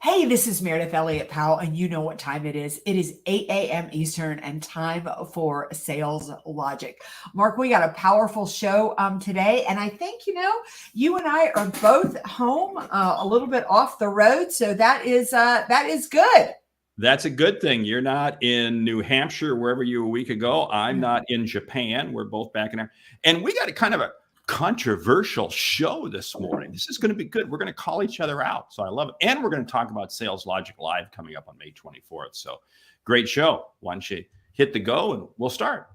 Hey, this is Meredith Elliott Powell, and you know what time it is. It is 8 a.m. Eastern and time for Sales Logic. Mark, we got a powerful show today, and I think, you and I are both home a little bit off the road, so that is good. That's a good thing. You're not in New Hampshire, wherever you were a week ago. I'm not in Japan. We're both back in there. And we got a kind of a controversial show this morning. This is going to be good. We're going to call each other out. So I love it. And we're going to talk about Sales Logic Live coming up on May 24th. So great show. Why don't you hit the go and we'll start.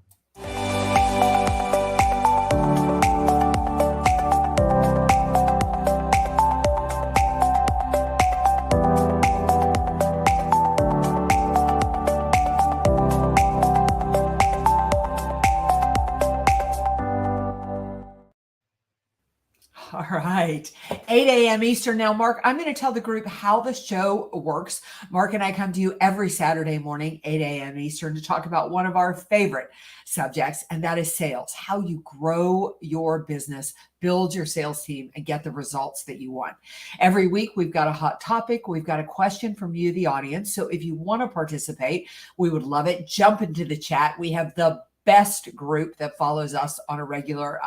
All right, 8 a.m. Eastern. Now, Mark, I'm going to tell the group how the show works. Mark and I come to you every Saturday morning, 8 a.m. Eastern, to talk about one of our favorite subjects, and that is sales, how you grow your business, build your sales team, and get the results that you want. Every week, we've got a hot topic. We've got a question from you, the audience. So if you want to participate, we would love it. Jump into the chat. We have the best group that follows us on a regular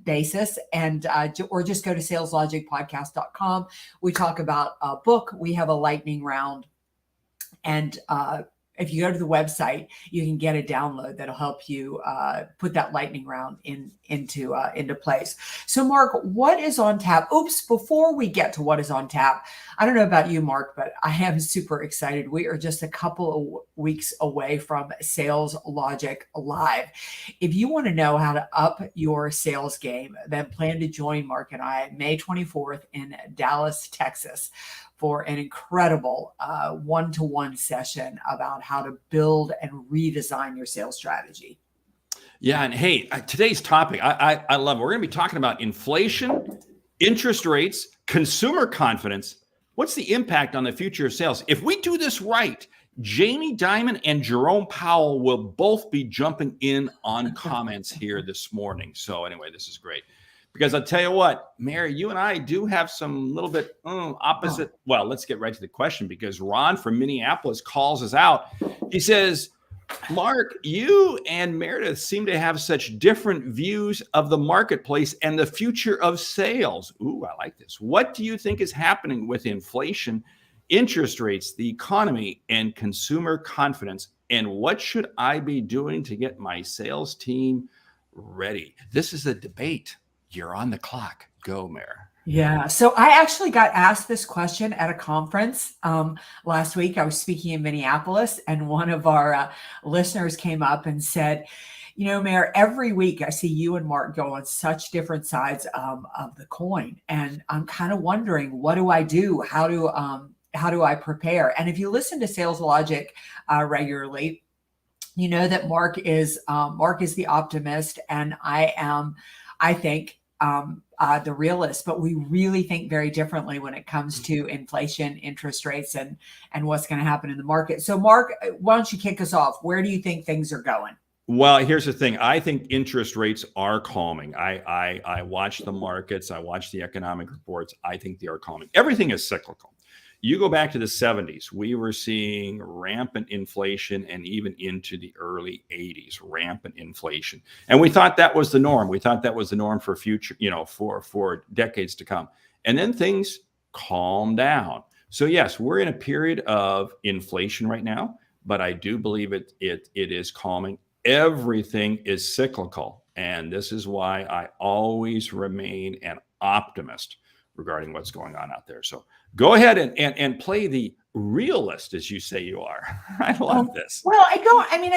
basis, and or just go to saleslogicpodcast.com. We talk about a book. We have a lightning round, and if you go to the website, you can get a download that'll help you put that lightning round into place. So, Mark, what is on tap? Before we get to what is on tap, I don't know about you, Mark, but I am super excited. We are just a couple of weeks away from Sales Logic Live. If you want to know how to up your sales game, then plan to join Mark and I May 24th in Dallas, Texas, for an incredible one-to-one session about how to build and redesign your sales strategy. Yeah, and hey, today's topic, I love it. We're going to be talking about inflation, interest rates, consumer confidence. What's the impact on the future of sales? If we do this right, Jamie Dimon and Jerome Powell will both be jumping in on comments here this morning. So anyway, this is great. Because I'll tell you what, Mary, you and I do have some little bit opposite. Well, let's get right to the question, because Ron from Minneapolis calls us out. He says, Mark, you and Meredith seem to have such different views of the marketplace and the future of sales. Ooh, I like this. What do you think is happening with inflation, interest rates, the economy, and consumer confidence? And what should I be doing to get my sales team ready? This is a debate. You're on the clock. Go, Mayor. Yeah. So I actually got asked this question at a conference last week. I was speaking in Minneapolis, and one of our listeners came up and said, Mayor, every week I see you and Mark go on such different sides of the coin. And I'm kind of wondering, what do I do? How do I prepare? And if you listen to Sales Logic regularly, you know that Mark is the optimist, and I think the realist, but we really think very differently when it comes to inflation, interest rates, and what's going to happen in the market. So, Mark, why don't you kick us off? Where do you think things are going? Well, here's the thing. I think interest rates are calming. I watch the markets. I watch the economic reports. I think they are calming. Everything is cyclical. You go back to the 70s, we were seeing rampant inflation, and even into the early 80s, rampant inflation. And we thought that was the norm. We thought that was the norm for future, for decades to come. And then things calmed down. So yes, we're in a period of inflation right now, but I do believe it is calming. Everything is cyclical. And this is why I always remain an optimist regarding what's going on out there. So go ahead and play the realist, as you say you are. I love this. Well, I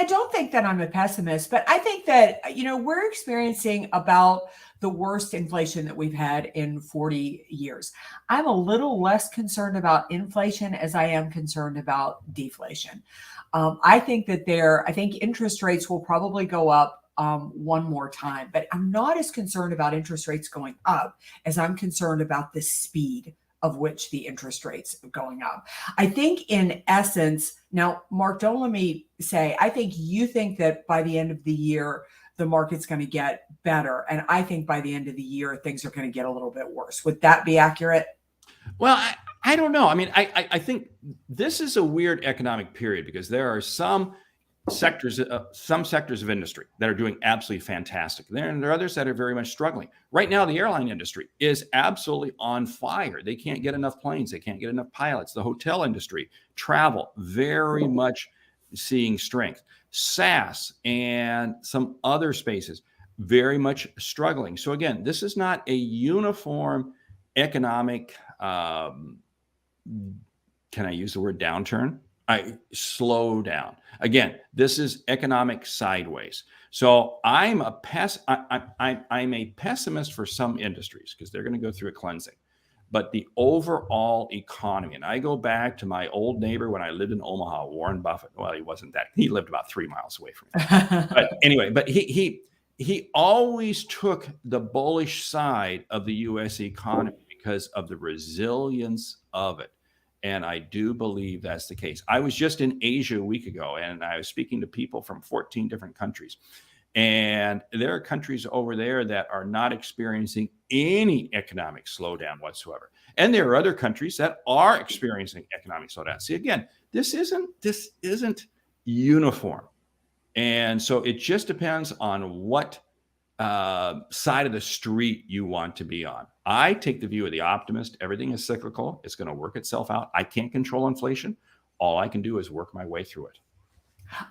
don't think that I'm a pessimist, but I think that, we're experiencing about the worst inflation that we've had in 40 years. I'm a little less concerned about inflation as I am concerned about deflation. I think interest rates will probably go up one more time, but I'm not as concerned about interest rates going up as I'm concerned about the speed of which the interest rates are going up. I think in essence, now, Mark, don't let me say, I think you think that by the end of the year, the market's going to get better. And I think by the end of the year, things are going to get a little bit worse. Would that be accurate? Well, I don't know. I mean, I think this is a weird economic period because there are some sectors of industry that are doing absolutely fantastic. There are others that are very much struggling. Right now, the airline industry is absolutely on fire. They can't get enough planes. They can't get enough pilots. The hotel industry, travel, very much seeing strength. SaaS and some other spaces, very much struggling. So again, this is not a uniform economic, can I use the word downturn? Slow down. Again, this is economic sideways. So I'm a pessimist for some industries because they're going to go through a cleansing. But the overall economy, and I go back to my old neighbor when I lived in Omaha, Warren Buffett. Well, he wasn't that. He lived about 3 miles away from me. But anyway, but he always took the bullish side of the U.S. economy because of the resilience of it. And I do believe that's the case. I was just in Asia a week ago, and I was speaking to people from 14 different countries. And there are countries over there that are not experiencing any economic slowdown whatsoever. And there are other countries that are experiencing economic slowdown. See, again, this isn't uniform. And so it just depends on what side of the street you want to be on. I take the view of the optimist. Everything is cyclical. It's going to work itself out. I can't control inflation. All I can do is work my way through it.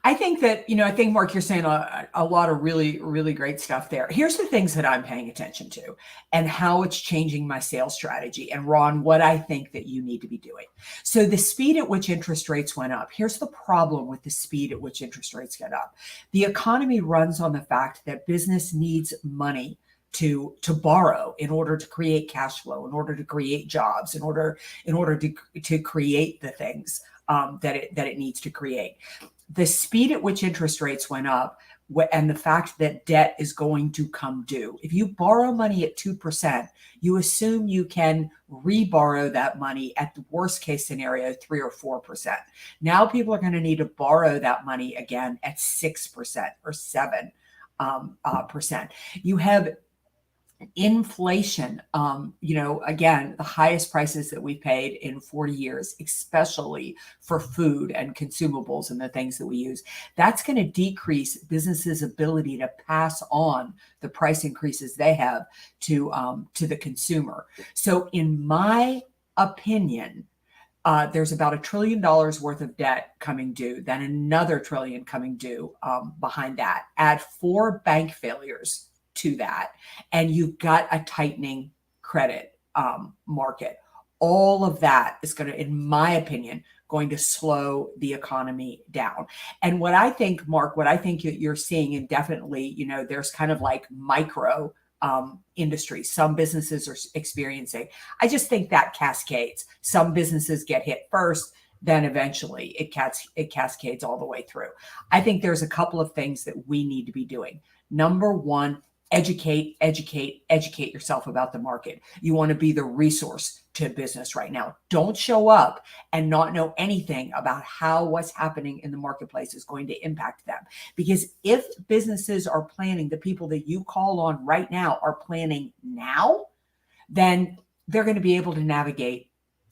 I think that, I think, Mark, you're saying a lot of really, really great stuff there. Here's the things that I'm paying attention to and how it's changing my sales strategy. And Ron, what I think that you need to be doing. So the speed at which interest rates went up, here's the problem with the speed at which interest rates get up. The economy runs on the fact that business needs money to borrow in order to create cash flow, in order to create jobs, in order to create the things that it needs to create. The speed at which interest rates went up and the fact that debt is going to come due. If you borrow money at 2%, you assume you can reborrow that money at the worst case scenario, 3 or 4%. Now people are going to need to borrow that money again at 6% or 7%. You have inflation, again, the highest prices that we've paid in 40 years, especially for food and consumables and the things that we use. That's going to decrease businesses' ability to pass on the price increases they have to the consumer. So in my opinion, there's about $1 trillion worth of debt coming due, then another $1 trillion coming due behind that. Add 4 bank failures to that, and you've got a tightening credit market. All of that is going to, in my opinion, going to slow the economy down. And what I think, Mark, you're seeing, and definitely, there's kind of like micro industries. Some businesses are experiencing. I just think that cascades. Some businesses get hit first, then eventually it cascades all the way through. I think there's a couple of things that we need to be doing. Number one, educate yourself about the market. You want to be the resource to business right now. Don't show up and not know anything about how what's happening in the marketplace is going to impact them. Because if businesses are planning, the people that you call on right now are planning now, then they're going to be able to navigate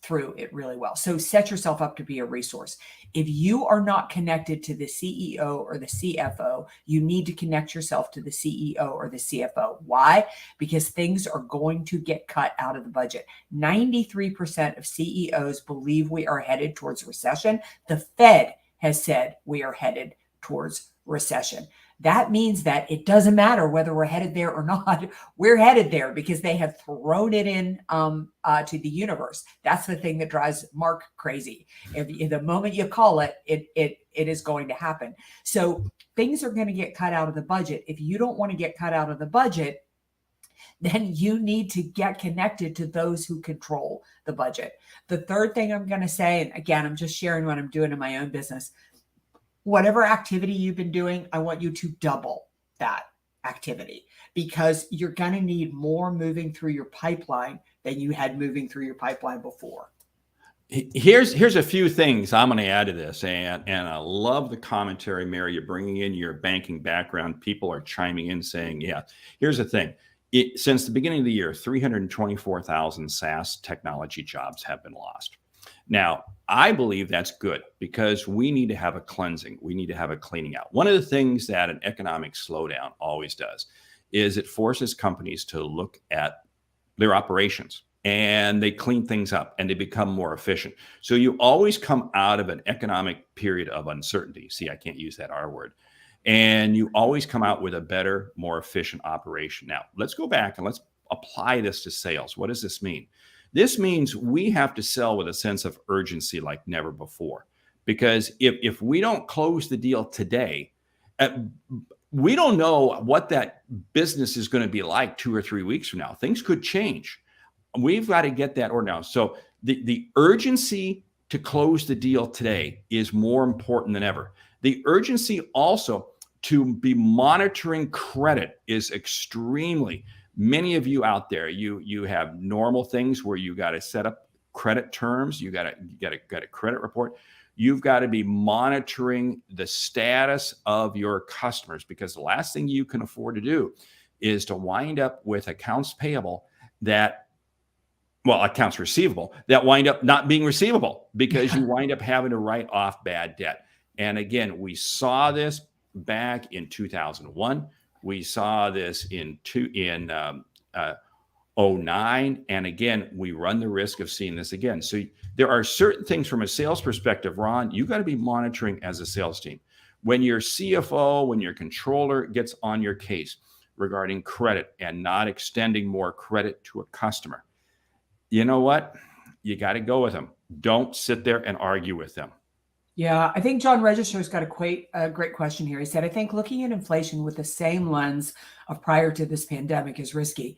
through it really well. So set yourself up to be a resource. If you are not connected to the CEO or the CFO, you need to connect yourself to the CEO or the CFO. Why? Because things are going to get cut out of the budget. 93% of CEOs believe we are headed towards recession. The Fed has said we are headed towards recession. That means that it doesn't matter whether we're headed there or not. We're headed there because they have thrown it in to the universe. That's the thing that drives Mark crazy. If the moment you call it, it is going to happen. So things are going to get cut out of the budget. If you don't want to get cut out of the budget, then you need to get connected to those who control the budget. The third thing I'm going to say, and again, I'm just sharing what I'm doing in my own business. Whatever activity you've been doing, I want you to double that activity because you're going to need more moving through your pipeline than you had moving through your pipeline before. Here's a few things I'm going to add to this, and I love the commentary, Mary. You're bringing in your banking background. People are chiming in saying, yeah, here's the thing. Since the beginning of the year, 324,000 SaaS technology jobs have been lost. Now, I believe that's good because we need to have a cleansing. We need to have a cleaning out. One of the things that an economic slowdown always does is it forces companies to look at their operations and they clean things up and they become more efficient. So you always come out of an economic period of uncertainty. See, I can't use that R word. And you always come out with a better, more efficient operation. Now, let's go back and let's apply this to sales. What does this mean? This means we have to sell with a sense of urgency like never before. Because if we don't close the deal today, we don't know what that business is going to be like 2 or 3 weeks from now. Things could change. We've got to get that order now. So the urgency to close the deal today is more important than ever. The urgency also to be monitoring credit is extremely. Many of you out there, you have normal things where you got to set up credit terms. You got a credit report. You've got to be monitoring the status of your customers, because the last thing you can afford to do is to wind up with accounts receivable that wind up not being receivable because you wind up having to write off bad debt. And again, we saw this back in 2001. We saw this in 2009. And again, we run the risk of seeing this again. So there are certain things from a sales perspective, Ron, you got to be monitoring as a sales team. When your CFO, when your controller gets on your case regarding credit and not extending more credit to a customer, you know what? You got to go with them. Don't sit there and argue with them. Yeah, I think John Register's got a great question here. He said, I think looking at inflation with the same lens of prior to this pandemic is risky.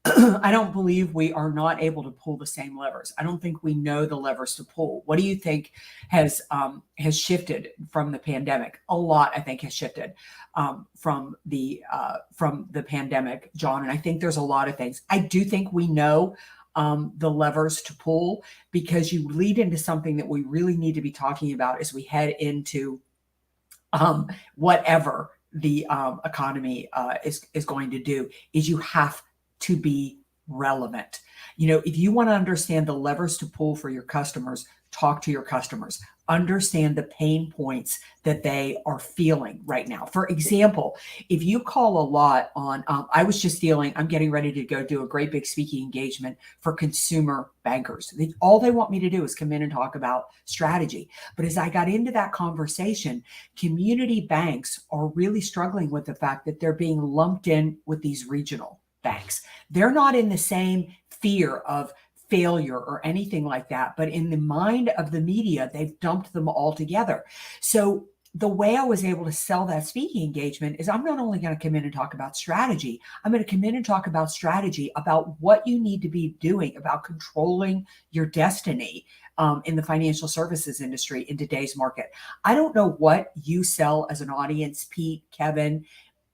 I don't believe we are not able to pull the same levers. I don't think we know the levers to pull. What do you think has shifted from the pandemic? A lot, I think, has shifted from the pandemic, John. And I think there's a lot of things. I do think we know the levers to pull, because you lead into something that we really need to be talking about as we head into whatever the economy is going to do, is you have to be relevant. You know, if you want to understand the levers to pull for your customers, talk to your customers, understand the pain points that they are feeling right now. For example, if you call a lot on, I'm getting ready to go do a great big speaking engagement for consumer bankers. All they want me to do is come in and talk about strategy. But as I got into that conversation, community banks are really struggling with the fact that they're being lumped in with these regional banks. They're not in the same fear of failure or anything like that, but in the mind of the media, they've dumped them all together. So the way I was able to sell that speaking engagement is I'm not only going to come in and talk about strategy, I'm going to come in and talk about strategy, about what you need to be doing about controlling your destiny in the financial services industry in today's market. I don't know what you sell as an audience, Pete, Kevin,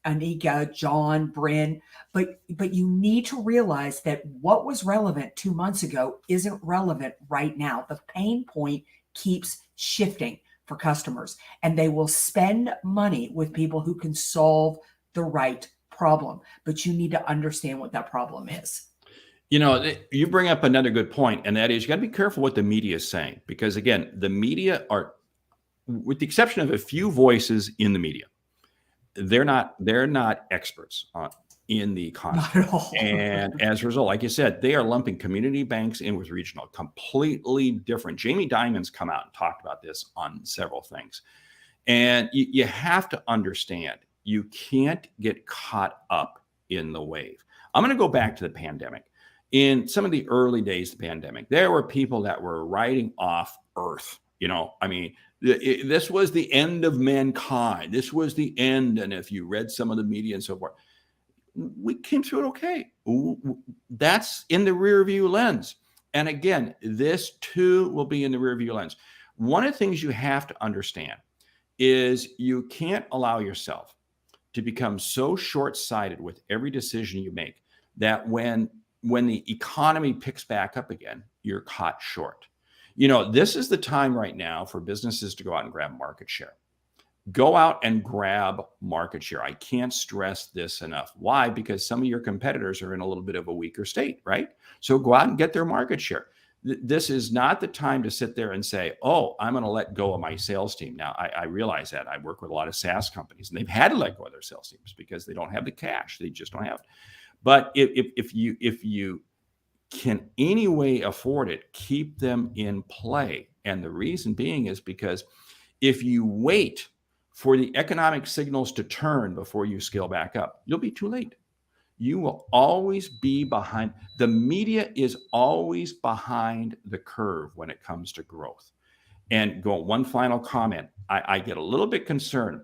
Anika, John, Bryn, but you need to realize that what was relevant 2 months ago isn't relevant right now. The pain point keeps shifting for customers, and they will spend money with people who can solve the right problem. But you need to understand what that problem is. You know, you bring up another good point, and that is you got to be careful what the media is saying, because again, the media are, with the exception of a few voices in the media, they're not experts in the economy. Not at all. And as a result, like you said, they are lumping community banks in with regional, completely different. Jamie Dimon's come out and talked about this on several things. And you have to understand, you can't get caught up in the wave. I'm going to go back to the pandemic. In some of the early days of the pandemic, there were people that were writing off Earth. You know, I mean, this was the end of mankind. This was the end. And if you read some of the media and so forth, we came through it okay. That's in the rear view lens. And again, this too will be in the rear view lens. One of the things you have to understand is you can't allow yourself to become so short-sighted with every decision you make that when the economy picks back up again, you're caught short. You know, this is the time right now for businesses to go out and grab market share. Go out and grab market share. I can't stress this enough. Why? Because some of your competitors are in a little bit of a weaker state, right? So go out and get their market share. This is not the time to sit there and say, oh, I'm going to let go of my sales team. Now, I realize that. I work with a lot of SaaS companies, and they've had to let go of their sales teams because they don't have the cash. They just don't have it. But if you can anyway afford it, keep them in play. And the reason being is because if you wait for the economic signals to turn before you scale back up, you'll be too late. You will always be behind. The media is always behind the curve when it comes to growth. And one final comment. I get a little bit concerned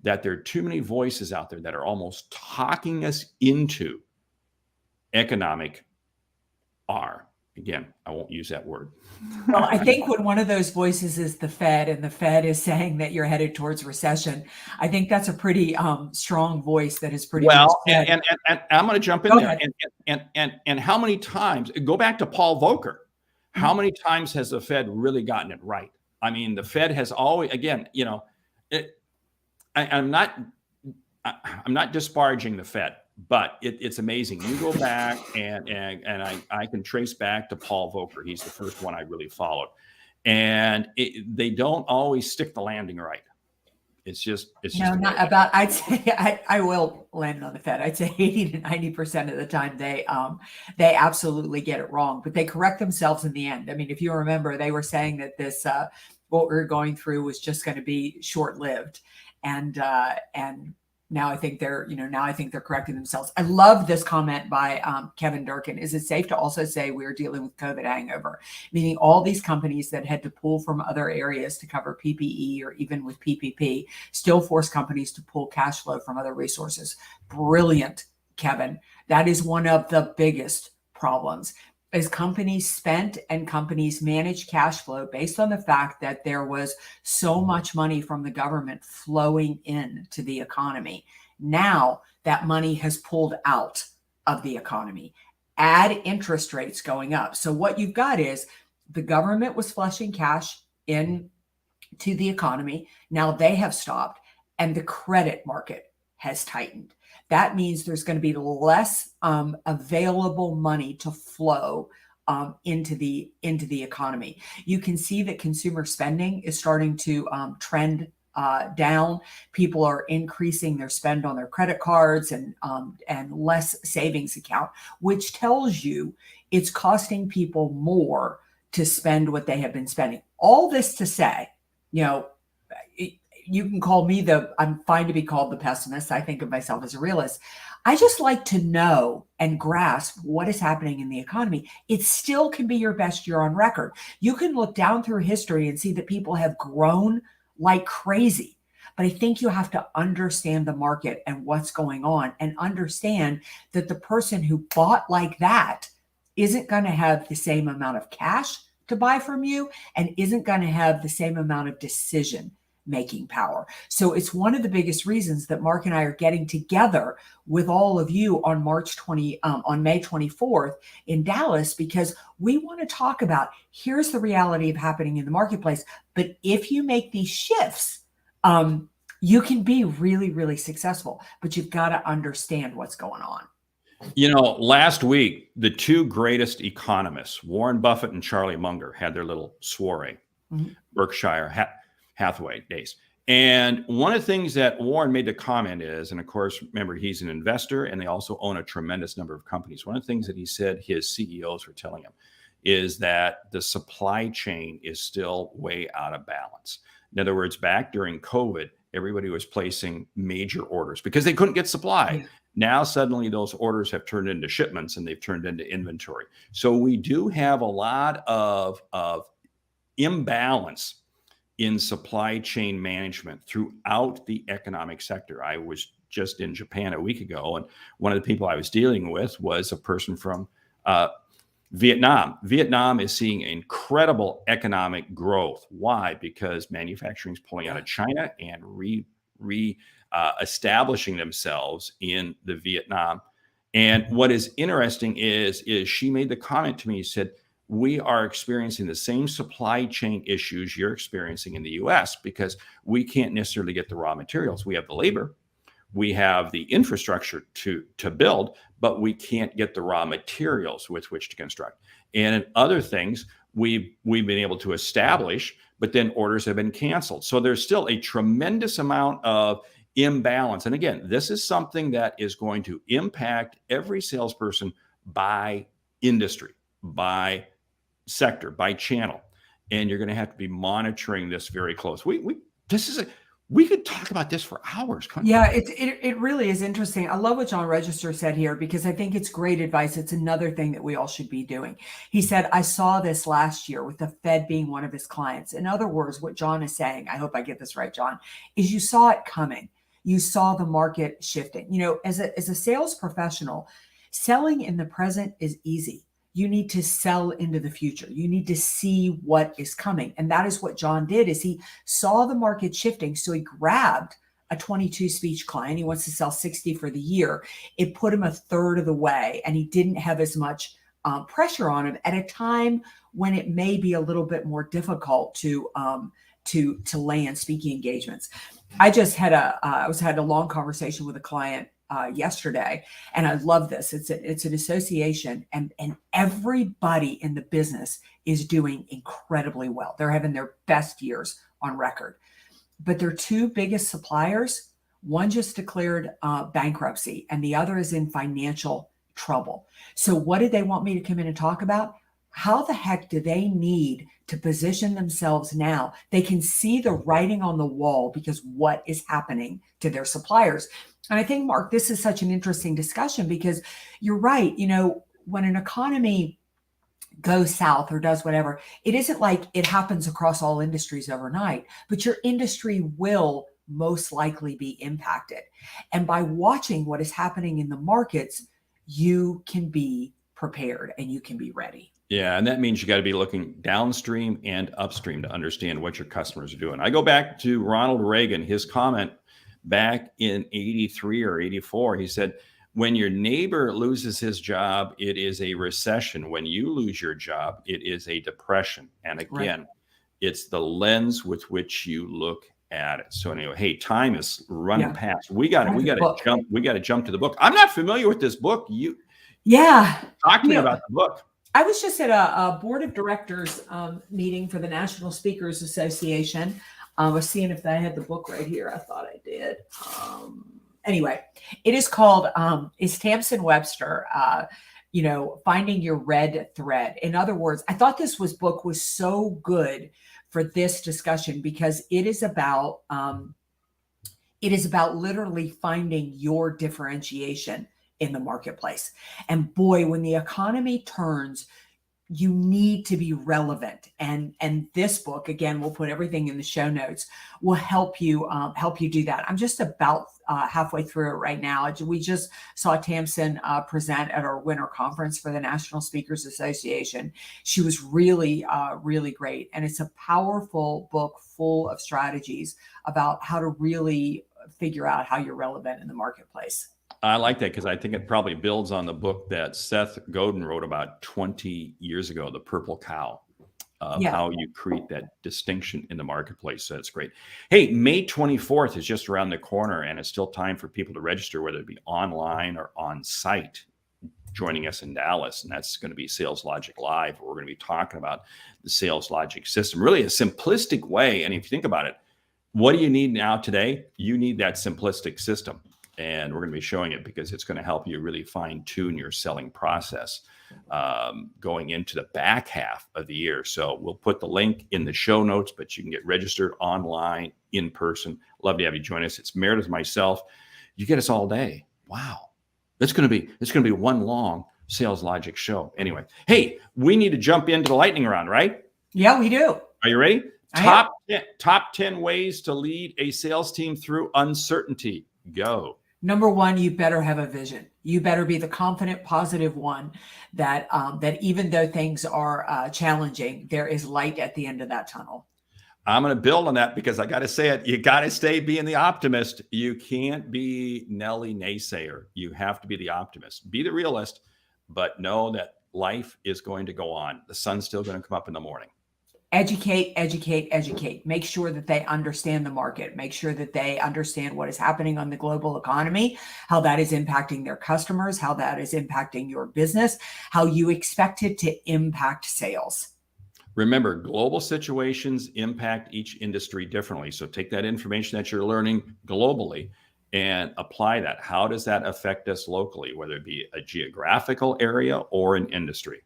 that there are too many voices out there that are almost talking us into economic R. Again, I won't use that word. Well, I think when one of those voices is the Fed, and the Fed is saying that you're headed towards recession, I think that's a pretty strong voice that is pretty well. And I'm going to jump in there. And how many times? Go back to Paul Volcker. How many times has the Fed really gotten it right? I mean, the Fed has always. Again, I'm not disparaging the Fed. But it's amazing. You go back and I can trace back to Paul Volcker. He's the first one I really followed. And they don't always stick the landing right. It's just not about. I'd say I will land on the Fed. I'd say 80 to 90% of the time they absolutely get it wrong, but they correct themselves in the end. I mean, if you remember, they were saying that this what we're going through was just going to be short-lived, and now I think they're correcting themselves. I love this comment by Kevin Durkin. Is it safe to also say we're dealing with COVID hangover? Meaning all these companies that had to pull from other areas to cover PPE or even with PPP still force companies to pull cash flow from other resources. Brilliant, Kevin. That is one of the biggest problems. As companies spent and companies managed cash flow based on the fact that there was so much money from the government flowing into the economy. Now that money has pulled out of the economy. Add interest rates going up. So what you've got is the government was flushing cash into the economy. Now they have stopped, and the credit market has tightened. That means there's going to be less available money to flow into the economy. You can see that consumer spending is starting to trend down. People are increasing their spend on their credit cards and less savings account, which tells you it's costing people more to spend what they have been spending. All this to say, you can call me I'm fine to be called the pessimist. I think of myself as a realist. I just like to know and grasp what is happening in the economy. It still can be your best year on record. You can look down through history and see that people have grown like crazy. But I think you have to understand the market and what's going on, and understand that the person who bought like that isn't going to have the same amount of cash to buy from you, and isn't going to have the same amount of decision making power. So it's one of the biggest reasons that Mark and I are getting together with all of you on May 24th in Dallas, because we want to talk about, here's the reality of happening in the marketplace. But if you make these shifts, you can be really, really successful, but you've got to understand what's going on. Last week, the two greatest economists, Warren Buffett and Charlie Munger, had their little soiree, Berkshire Hathaway days. And one of the things that Warren made the comment is, and of course, remember, he's an investor and they also own a tremendous number of companies. One of the things that he said his CEOs were telling him is that the supply chain is still way out of balance. In other words, back during COVID, everybody was placing major orders because they couldn't get supply. Yeah. Now, suddenly those orders have turned into shipments and they've turned into inventory. So we do have a lot of imbalance in supply chain management throughout the economic sector. I was just in Japan a week ago, and one of the people I was dealing with was a person from Vietnam. Vietnam is seeing incredible economic growth. Why? Because manufacturing is pulling out of China and establishing themselves in the Vietnam. And what is interesting is she made the comment to me, she said, we are experiencing the same supply chain issues you're experiencing in the US because we can't necessarily get the raw materials. We have the labor, we have the infrastructure to build, but we can't get the raw materials with which to construct. And in other things, we've been able to establish, but then orders have been canceled. So there's still a tremendous amount of imbalance. And again, this is something that is going to impact every salesperson by industry, by sector, by channel. And you're going to have to be monitoring this very close. We could talk about this for hours. Yeah, it really is interesting. I love what John Register said here because I think it's great advice. It's another thing that we all should be doing. He said, I saw this last year with the Fed being one of his clients. In other words, what John is saying, I hope I get this right, John, is you saw it coming. You saw the market shifting. You know, as a sales professional, selling in the present is easy. You need to sell into the future. You need to see what is coming. And that is what John did, is he saw the market shifting. So he grabbed a 22 speech client. He wants to sell 60 for the year. It put him a third of the way, and he didn't have as much pressure on him at a time when it may be a little bit more difficult to land speaking engagements. I just had a long conversation with a client yesterday, and I love this. It's an association, and everybody in the business is doing incredibly well. They're having their best years on record, but their two biggest suppliers, one just declared bankruptcy, and the other is in financial trouble. So what did they want me to come in and talk about? How the heck do they need to position themselves now? They can see the writing on the wall because what is happening to their suppliers. And I think, Mark, this is such an interesting discussion because you're right. You know, when an economy goes south or does whatever, it isn't like it happens across all industries overnight, but your industry will most likely be impacted. And by watching what is happening in the markets, you can be prepared and you can be ready. Yeah, and that means you got to be looking downstream and upstream to understand what your customers are doing. I go back to Ronald Reagan, his comment back in 83 or 84. He said, when your neighbor loses his job, it is a recession. When you lose your job, it is a depression. And again, it's the lens with which you look at it. So anyway, hey, time is running past. We got to jump to the book. I'm not familiar with this book. Talk to me about the book. I was just at a board of directors meeting for the National Speakers Association. I was seeing if I had the book right here. I thought I did. Anyway, it is called, is Tamsen Webster, Finding Your Red Thread. In other words, I thought this book was so good for this discussion because it is about literally finding your differentiation in the marketplace. And boy, when the economy turns, you need to be relevant. And this book, again, we'll put everything in the show notes, will help you do that. I'm just about halfway through it right now. We just saw Tamsen present at our winter conference for the National Speakers Association. She was really, really great. And it's a powerful book full of strategies about how to really figure out how you're relevant in the marketplace. I like that because I think it probably builds on the book that Seth Godin wrote about 20 years ago, The Purple Cow, how you create that distinction in the marketplace. So that's great. Hey, May 24th is just around the corner, and it's still time for people to register, whether it be online or on site, joining us in Dallas. And that's going to be Sales Logic Live, where we're going to be talking about the Sales Logic system, really a simplistic way. And if you think about it, what do you need now today? You need that simplistic system. And we're going to be showing it because it's going to help you really fine tune your selling process going into the back half of the year. So we'll put the link in the show notes, but you can get registered online, in person. Love to have you join us. It's Meridith, myself. You get us all day. Wow. It's going to be one long Sales Logic show. Anyway, hey, we need to jump into the lightning round, right? Yeah, we do. Are you ready? Top 10 ways to lead a sales team through uncertainty. Go. Number one, you better have a vision. You better be the confident, positive one that even though things are challenging, there is light at the end of that tunnel. I'm going to build on that because I got to say it. You got to stay being the optimist. You can't be Nelly naysayer. You have to be the optimist. Be the realist, but know that life is going to go on. The sun's still going to come up in the morning. Educate, educate, educate. Make sure that they understand the market. Make sure that they understand what is happening on the global economy, how that is impacting their customers, how that is impacting your business, how you expect it to impact sales. Remember, global situations impact each industry differently. So take that information that you're learning globally and apply that. How does that affect us locally, whether it be a geographical area or an industry?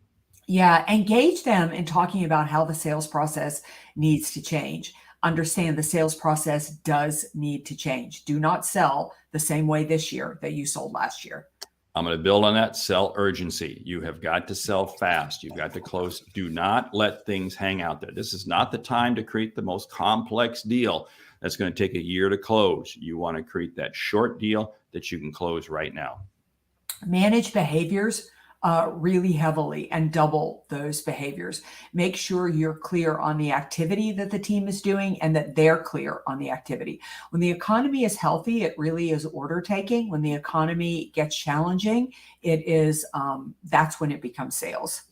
Yeah, engage them in talking about how the sales process needs to change. Understand the sales process does need to change. Do not sell the same way this year that you sold last year. I'm going to build on that. Sell urgency. You have got to sell fast. You've got to close. Do not let things hang out there. This is not the time to create the most complex deal that's going to take a year to close. You want to create that short deal that you can close right now. Manage behaviors really heavily and double those behaviors. Make sure you're clear on the activity that the team is doing and that they're clear on the activity. When the economy is healthy, it really is order taking. When the economy gets challenging, it is that's when it becomes sales.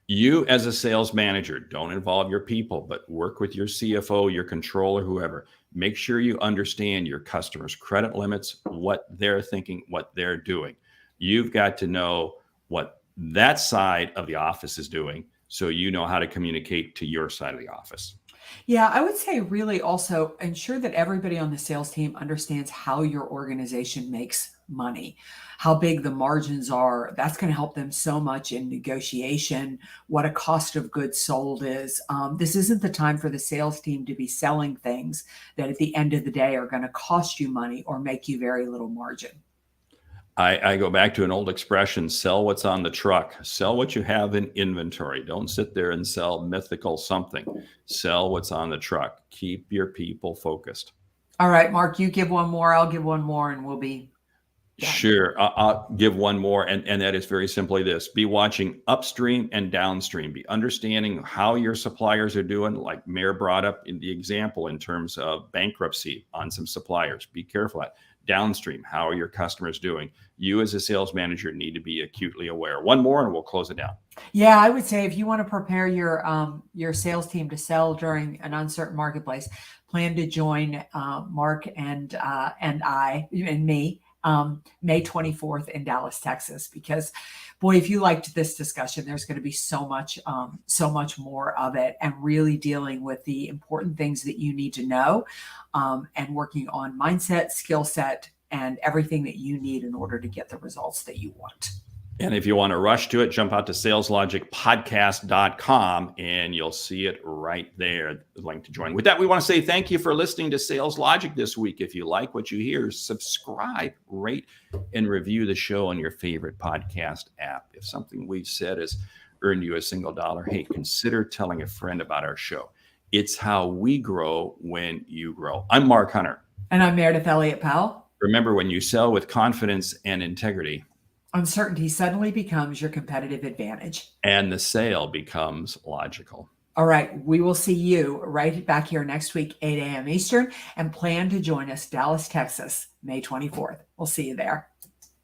You as a sales manager, don't involve your people, but work with your CFO, your controller, whoever. Make sure you understand your customers' credit limits, what they're thinking, what they're doing. You've got to know what that side of the office is doing, so you know how to communicate to your side of the office. Yeah, I would say really also ensure that everybody on the sales team understands how your organization makes money, how big the margins are. That's going to help them so much in negotiation, what a cost of goods sold is. This isn't the time for the sales team to be selling things that at the end of the day are going to cost you money or make you very little margin. I go back to an old expression, sell what's on the truck. Sell what you have in inventory. Don't sit there and sell mythical something. Sell what's on the truck. Keep your people focused. All right, Mark, you give one more, I'll give one more, and we'll be done. Sure. I'll give one more, and that is very simply this. Be watching upstream and downstream. Be understanding how your suppliers are doing, like Mayor brought up in the example in terms of bankruptcy on some suppliers. Be careful of that. Downstream, how are your customers doing? You as a sales manager need to be acutely aware. One more and we'll close it down. Yeah, I would say if you want to prepare your sales team to sell during an uncertain marketplace, plan to join Mark and I and me May 24th in Dallas, Texas, because boy, if you liked this discussion, there's going to be so much more of it, and really dealing with the important things that you need to know, and working on mindset, skill set, and everything that you need in order to get the results that you want. And if you want to rush to it, jump out to saleslogicpodcast.com and you'll see it right there, the link to join. With that, we want to say thank you for listening to Sales Logic this week. If you like what you hear, subscribe, rate, and review the show on your favorite podcast app. If something we've said has earned you a single dollar, hey, consider telling a friend about our show. It's how we grow when you grow. I'm Mark Hunter. And I'm Meridith Elliott Powell. Remember, when you sell with confidence and integrity, uncertainty suddenly becomes your competitive advantage. And the sale becomes logical. All right. We will see you right back here next week, 8 a.m. Eastern, and plan to join us, Dallas, Texas, May 24th. We'll see you there.